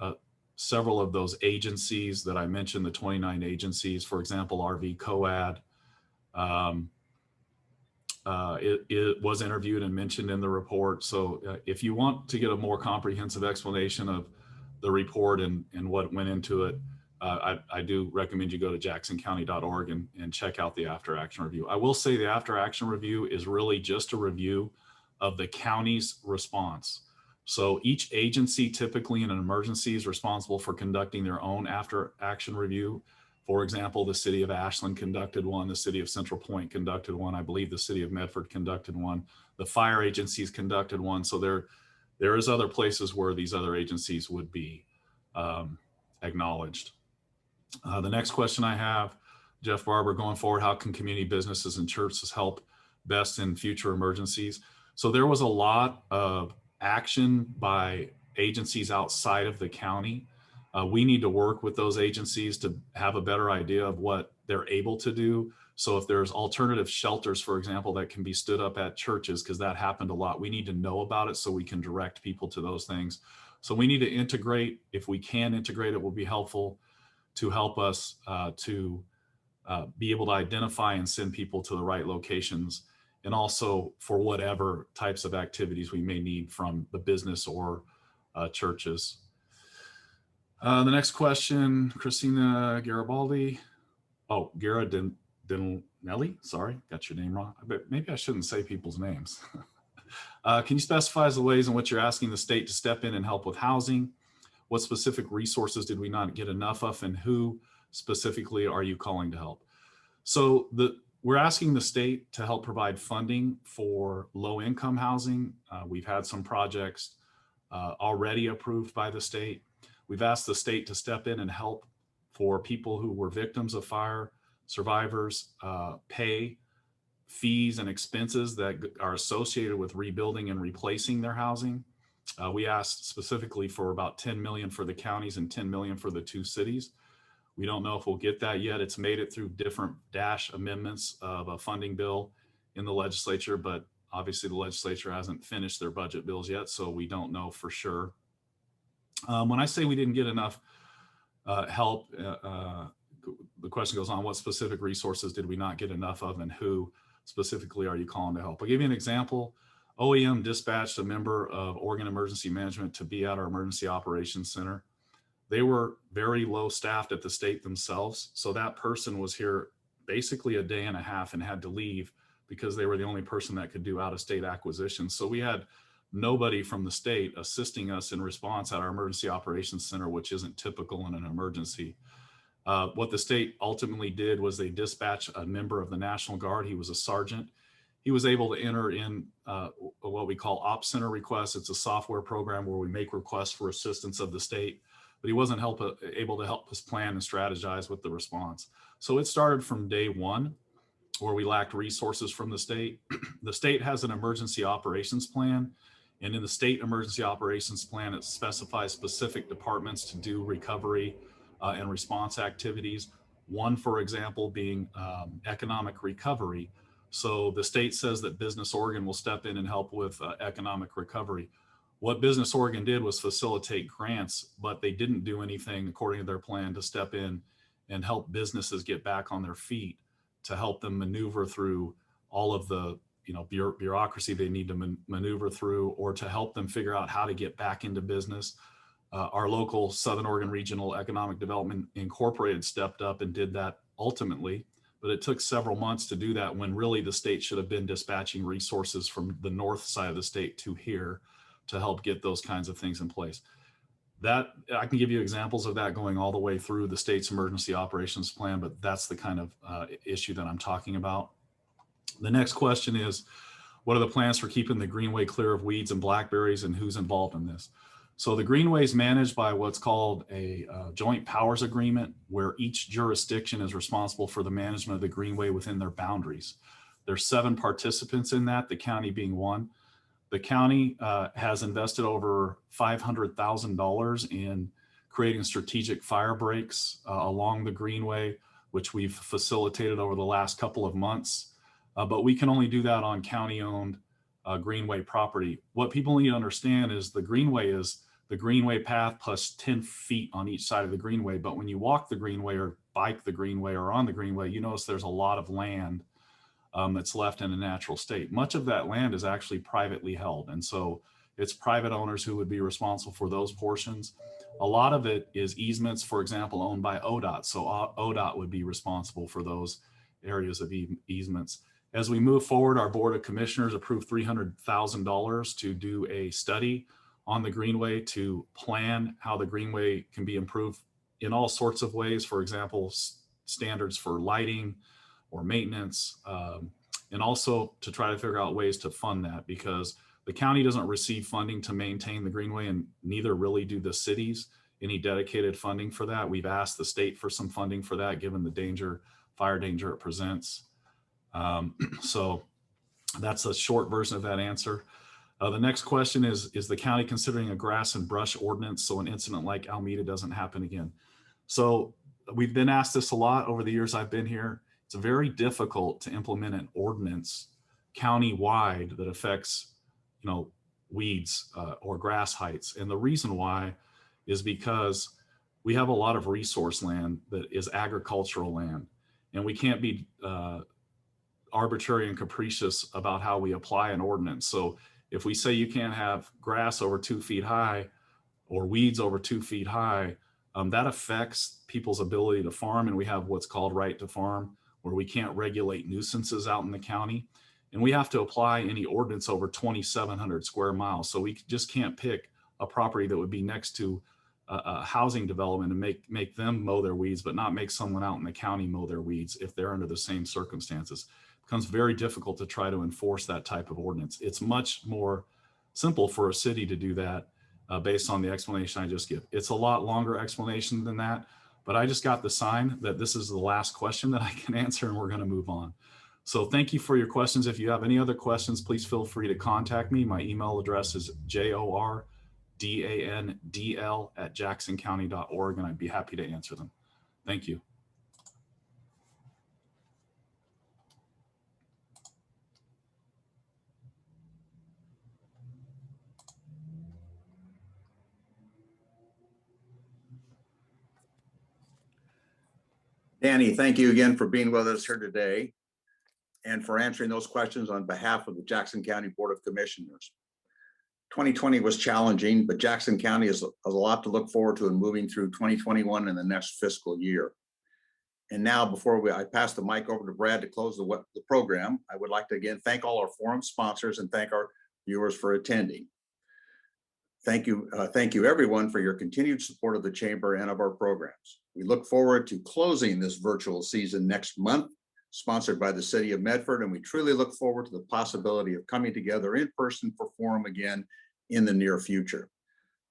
Speaker 3: Several of those agencies that I mentioned, the 29 agencies, for example, RV COAD, it was interviewed and mentioned in the report. So if you want to get a more comprehensive explanation of the report and what went into it, I do recommend you go to jacksoncounty.org and check out the after action review. I will say the after action review is really just a review of the county's response. So each agency typically in an emergency is responsible for conducting their own after action review. For example, the city of Ashland conducted one, the city of Central Point conducted one, I believe the city of Medford conducted one, the fire agencies conducted one. So there is other places where these other agencies would be acknowledged. The next question I have, Jeff Barber, going forward, how can community businesses and churches help best in future emergencies? So there was a lot of action by agencies outside of the county. We need to work with those agencies to have a better idea of what they're able to do So if there's alternative shelters, for example, that can be stood up at churches, because that happened a lot, we need to know about it so we can direct people to those things. So we need to integrate. If we can integrate, it will be helpful to help us to be able to identify and send people to the right locations, and also for whatever types of activities we may need from the business or churches. The next question, Christina Garibaldi. Oh, Gara Dinelli, sorry, got your name wrong. But maybe I shouldn't say people's names. Can you specify the ways in which you're asking the state to step in and help with housing? What specific resources did we not get enough of, and who specifically are you calling to help? So we're asking the state to help provide funding for low-income housing. We've had some projects already approved by the state. We've asked the state to step in and help for people who were victims of fire, survivors, pay fees and expenses that are associated with rebuilding and replacing their housing. We asked specifically for about 10 million for the counties and 10 million for the 2 cities. We don't know if we'll get that yet. It's made it through different dash amendments of a funding bill in the legislature, but obviously the legislature hasn't finished their budget bills yet, so we don't know for sure. When I say we didn't get enough help, the question goes on, what specific resources did we not get enough of, and who specifically are you calling to help? I'll give you an example. OEM dispatched a member of Oregon Emergency Management to be at our Emergency Operations Center. They were very low staffed at the state themselves. So that person was here basically a day and a half and had to leave because they were the only person that could do out-of-state acquisitions. So we had nobody from the state assisting us in response at our Emergency Operations Center, which isn't typical in an emergency. What the state ultimately did was they dispatched a member of the National Guard. He was a sergeant. He was able to enter in what we call Ops Center requests. It's a software program where we make requests for assistance of the state, but he wasn't able to help us plan and strategize with the response. So it started from day one where we lacked resources from the state. The state has an emergency operations plan, and in the state emergency operations plan, it specifies specific departments to do recovery and response activities. One, for example, being economic recovery. So the state says that Business Oregon will step in and help with economic recovery. What Business Oregon did was facilitate grants, but they didn't do anything according to their plan to step in and help businesses get back on their feet, to help them maneuver through all of the bureaucracy they need to maneuver through, or to help them figure out how to get back into business. Our local Southern Oregon Regional Economic Development Incorporated stepped up and did that ultimately, but it took several months to do that when really the state should have been dispatching resources from the north side of the state to here to help get those kinds of things in place. That I can give you examples of that going all the way through the state's emergency operations plan, but that's the kind of issue that I'm talking about. The next question is, what are the plans for keeping the greenway clear of weeds and blackberries, and who's involved in this? So the greenway is managed by what's called a joint powers agreement, where each jurisdiction is responsible for the management of the greenway within their boundaries. There's 7 participants in that, the county being one. The county has invested over $500,000 in creating strategic fire breaks along the greenway, which we've facilitated over the last couple of months. But we can only do that on county-owned greenway property. What people need to understand is the greenway is the greenway path plus 10 feet on each side of the greenway. But when you walk the greenway or bike the greenway or on the greenway, you notice there's a lot of land that's left in a natural state. Much of that land is actually privately held. And so it's private owners who would be responsible for those portions. A lot of it is easements, for example, owned by ODOT. So ODOT would be responsible for those areas of easements. As we move forward, our Board of Commissioners approved $300,000 to do a study on the greenway to plan how the greenway can be improved in all sorts of ways. For example, standards for lighting or maintenance, and also to try to figure out ways to fund that, because the county doesn't receive funding to maintain the greenway, and neither really do the cities any dedicated funding for that. We've asked the state for some funding for that, given the fire danger it presents. So that's a short version of that answer. The next question is the county considering a grass and brush ordinance so an incident like Alameda doesn't happen again? So we've been asked this a lot over the years I've been here. it's very difficult to implement an ordinance county-wide that affects, weeds or grass heights. And the reason why is because we have a lot of resource land that is agricultural land, and we can't be arbitrary and capricious about how we apply an ordinance. So if we say you can't have grass over 2 feet high or weeds over 2 feet high, that affects people's ability to farm. And we have what's called right to farm, where we can't regulate nuisances out in the county. And we have to apply any ordinance over 2,700 square miles. So we just can't pick a property that would be next to a housing development and make them mow their weeds, but not make someone out in the county mow their weeds if they're under the same circumstances. It becomes very difficult to try to enforce that type of ordinance. It's much more simple for a city to do that based on the explanation I just give. It's a lot longer explanation than that, but I just got the sign that this is the last question that I can answer, and we're going to move on. So thank you for your questions. If you have any other questions, please feel free to contact me. My email address is jordandl@jacksoncounty.org, and I'd be happy to answer them. Thank you.
Speaker 8: Danny, thank you again for being with us here today and for answering those questions on behalf of the Jackson County Board of Commissioners. 2020 was challenging, but Jackson County has a lot to look forward to in moving through 2021 and the next fiscal year. And now, before I pass the mic over to Brad to close the program, I would like to again thank all our forum sponsors and thank our viewers for attending. Thank you everyone for your continued support of the Chamber and of our programs. We look forward to closing this virtual season next month, sponsored by the City of Medford, and we truly look forward to the possibility of coming together in person for forum again in the near future.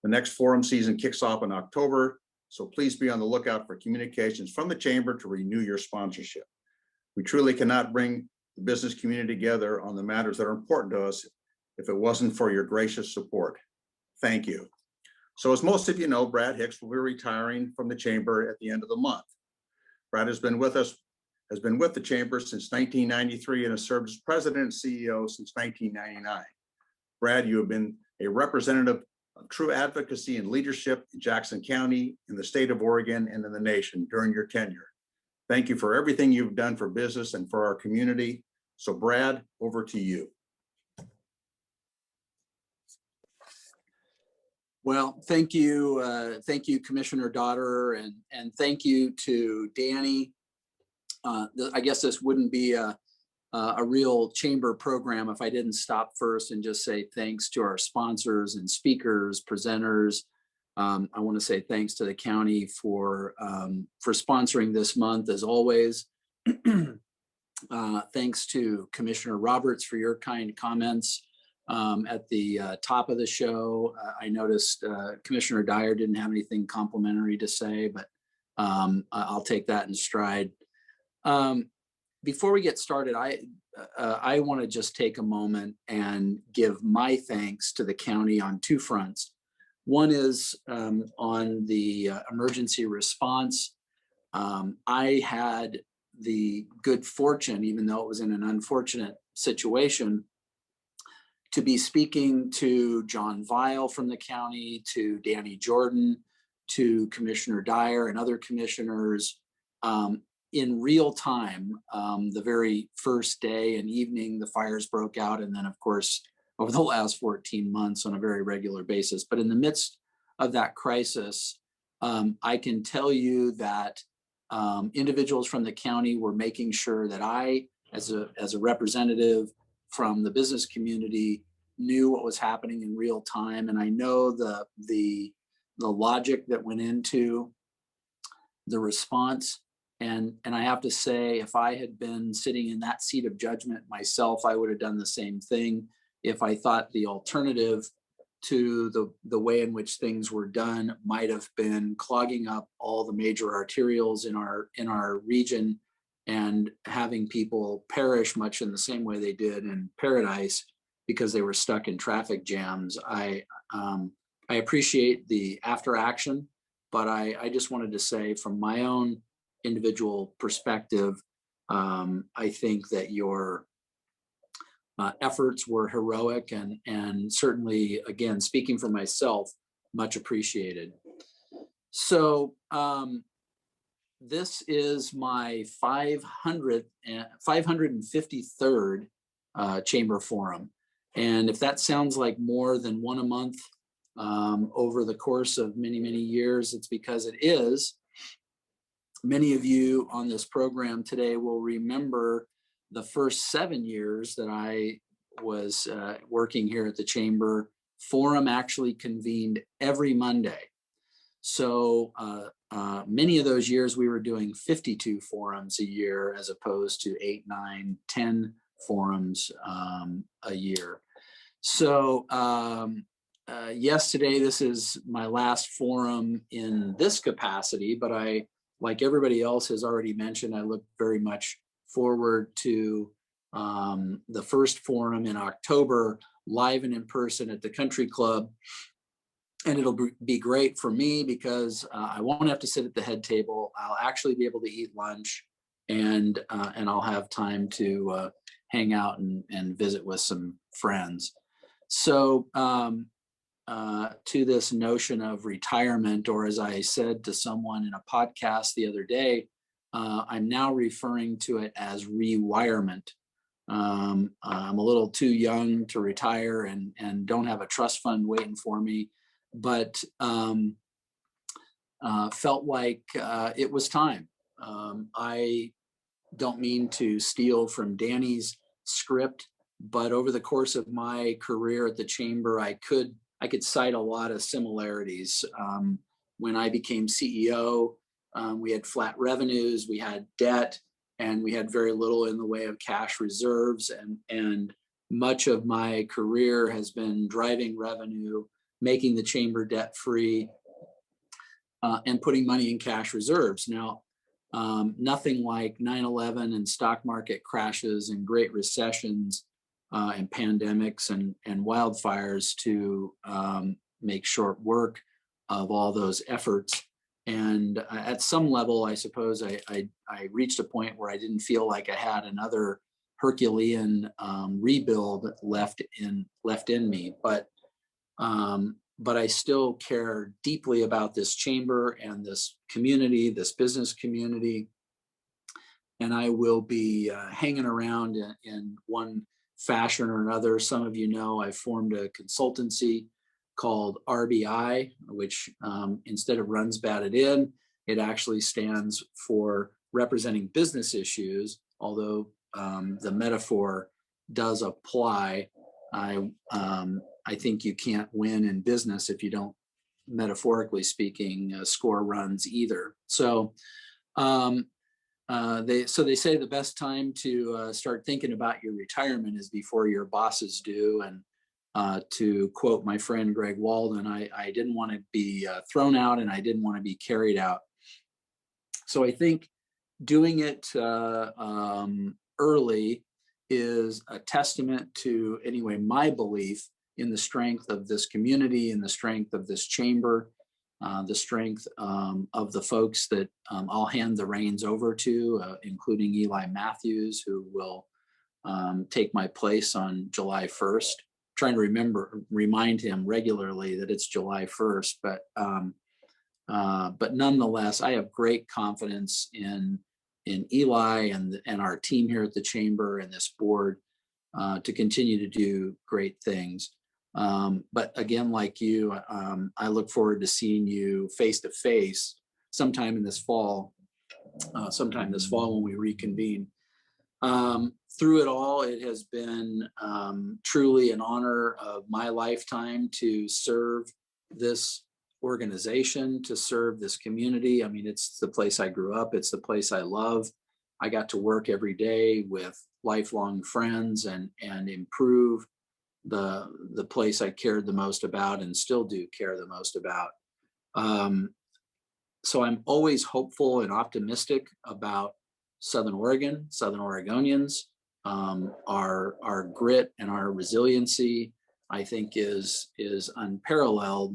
Speaker 8: The next forum season kicks off in October, so please be on the lookout for communications from the Chamber to renew your sponsorship. We truly cannot bring the business community together on the matters that are important to us if it wasn't for your gracious support. Thank you. So as most of you know, Brad Hicks will be retiring from the Chamber at the end of the month. Brad has been with the Chamber since 1993 and has served as president and CEO since 1999. Brad, you have been a representative of true advocacy and leadership in Jackson County, in the state of Oregon, and in the nation during your tenure. Thank you for everything you've done for business and for our community. So Brad, over to you.
Speaker 9: Well, thank you, Commissioner Dotter, and thank you to Danny. I guess this wouldn't be a real Chamber program if I didn't stop first and just say thanks to our sponsors and speakers, presenters. I want to say thanks to the county for sponsoring this month, as always. Thanks to Commissioner Roberts for your kind comments at the top of the show. I noticed Commissioner Dyer didn't have anything complimentary to say, but I'll take that in stride. Before we get started, I want to just take a moment and give my thanks to the county on two fronts. One is on the emergency response. I had the good fortune, even though it was in an unfortunate situation, to be speaking to John Weil from the county, to Danny Jordan, to Commissioner Dyer and other commissioners in real time. The very first day and evening the fires broke out, and then of course over the last 14 months on a very regular basis. But in the midst of that crisis, I can tell you that individuals from the county were making sure that I, as a representative from the business community, knew what was happening in real time. And I know the logic that went into the response. And I have to say, if I had been sitting in that seat of judgment myself, I would have done the same thing. If I thought the alternative to the way in which things were done might have been clogging up all the major arterials in our region and having people perish much in the same way they did in Paradise because they were stuck in traffic jams. I appreciate the after action, but I just wanted to say from my own individual perspective, I think that your efforts were heroic and certainly, again, speaking for myself, much appreciated. So this is my 553rd Chamber Forum. And if that sounds like more than one a month over the course of many, many years, it's because it is. Many of you on this program today will remember the first 7 years that I was working here at the Chamber. Forum actually convened every Monday. So many of those years we were doing 52 forums a year as opposed to 8, 9, 10 forums a year. So yes, today this is my last forum in this capacity, but I, like everybody else has already mentioned, I look very much forward to the first forum in October, live and in person at the Country Club. And it'll be great for me because I won't have to sit at the head table. I'll actually be able to eat lunch, and I'll have time to hang out and visit with some friends. So to this notion of retirement, or as I said to someone in a podcast the other day, I'm now referring to it as rewirement. I'm a little too young to retire and don't have a trust fund waiting for me, but felt like it was time. I don't mean to steal from Danny's script, but over the course of my career at the Chamber, I could cite a lot of similarities. When I became CEO, we had flat revenues, we had debt, and we had very little in the way of cash reserves. And much of my career has been driving revenue, making the Chamber debt free, and putting money in cash reserves. Now, nothing like 9/11 and stock market crashes and great recessions and pandemics and wildfires to make short work of all those efforts. And at some level, I suppose I reached a point where I didn't feel like I had another Herculean rebuild left in me. But I still care deeply about this Chamber and this community, this business community. And I will be hanging around in one fashion or another. Some of you know I formed a consultancy called RBI, which instead of runs batted in, it actually stands for representing business issues, although the metaphor does apply. I think you can't win in business if you don't, metaphorically speaking, score runs either. So they say the best time to start thinking about your retirement is before your bosses do. And to quote my friend Greg Walden, I didn't want to be thrown out and I didn't want to be carried out. So I think doing it early is a testament to, anyway, my belief in the strength of this community and the strength of this Chamber, the strength of the folks that I'll hand the reins over to, including Eli Matthews, who will take my place on July 1st. Trying to remind him regularly that it's July 1st, but nonetheless, I have great confidence in Eli and our team here at the Chamber and this board to continue to do great things. But again, like you, I look forward to seeing you face to face sometime this fall when we reconvene. Through it all, it has been truly an honor of my lifetime to serve this organization, to serve this community. I mean, it's the place I grew up. It's the place I love. I got to work every day with lifelong friends and improve the place I cared the most about and still do care the most about. So I'm always hopeful and optimistic about Southern Oregon, Southern Oregonians. Our grit and our resiliency, I think, is unparalleled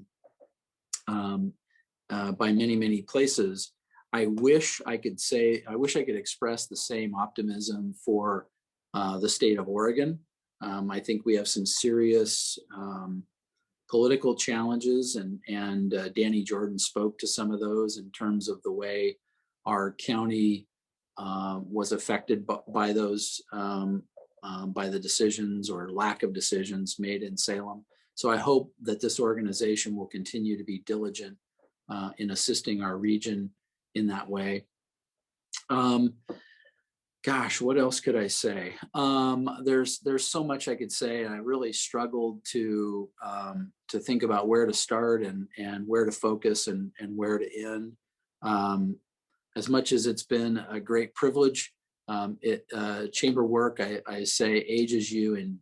Speaker 9: by many, many places. I wish I could express the same optimism for the state of Oregon. I think we have some serious political challenges, and Danny Jordan spoke to some of those in terms of the way our county was affected by those, by the decisions or lack of decisions made in Salem. So I hope that this organization will continue to be diligent in assisting our region in that way. Gosh, what else could I say? There's so much I could say, and I really struggled to think about where to start and where to focus and where to end. As much as it's been a great privilege, chamber work, I say, ages you in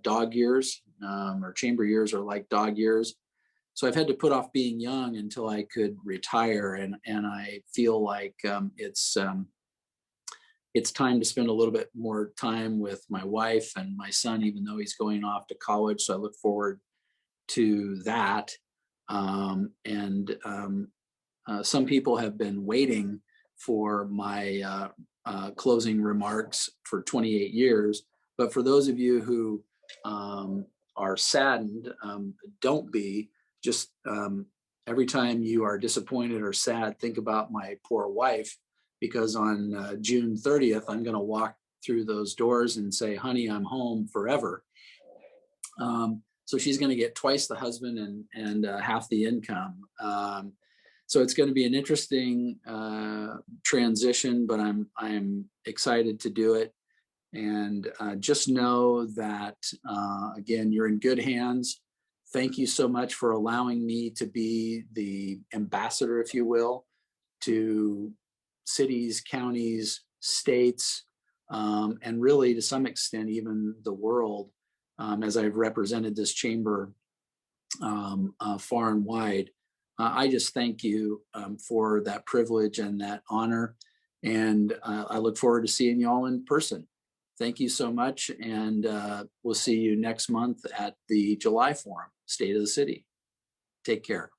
Speaker 9: dog years, or chamber years are like dog years. So I've had to put off being young until I could retire, and I feel like it's time to spend a little bit more time with my wife and my son, even though he's going off to college. So I look forward to that. Some people have been waiting for my closing remarks for 28 years. But for those of you who are saddened, don't be. Just every time you are disappointed or sad, think about my poor wife, because on June 30th, I'm going to walk through those doors and say, honey, I'm home forever. So she's going to get twice the husband and half the income. So it's going to be an interesting transition, but I'm excited to do it. And just know that, again, you're in good hands. Thank you so much for allowing me to be the ambassador, if you will, to cities, counties, states, and really to some extent, even the world, as I've represented this chamber far and wide. I just thank you for that privilege and that honor. And I look forward to seeing you all in person. Thank you so much. And we'll see you next month at the July Forum, State of the City. Take care.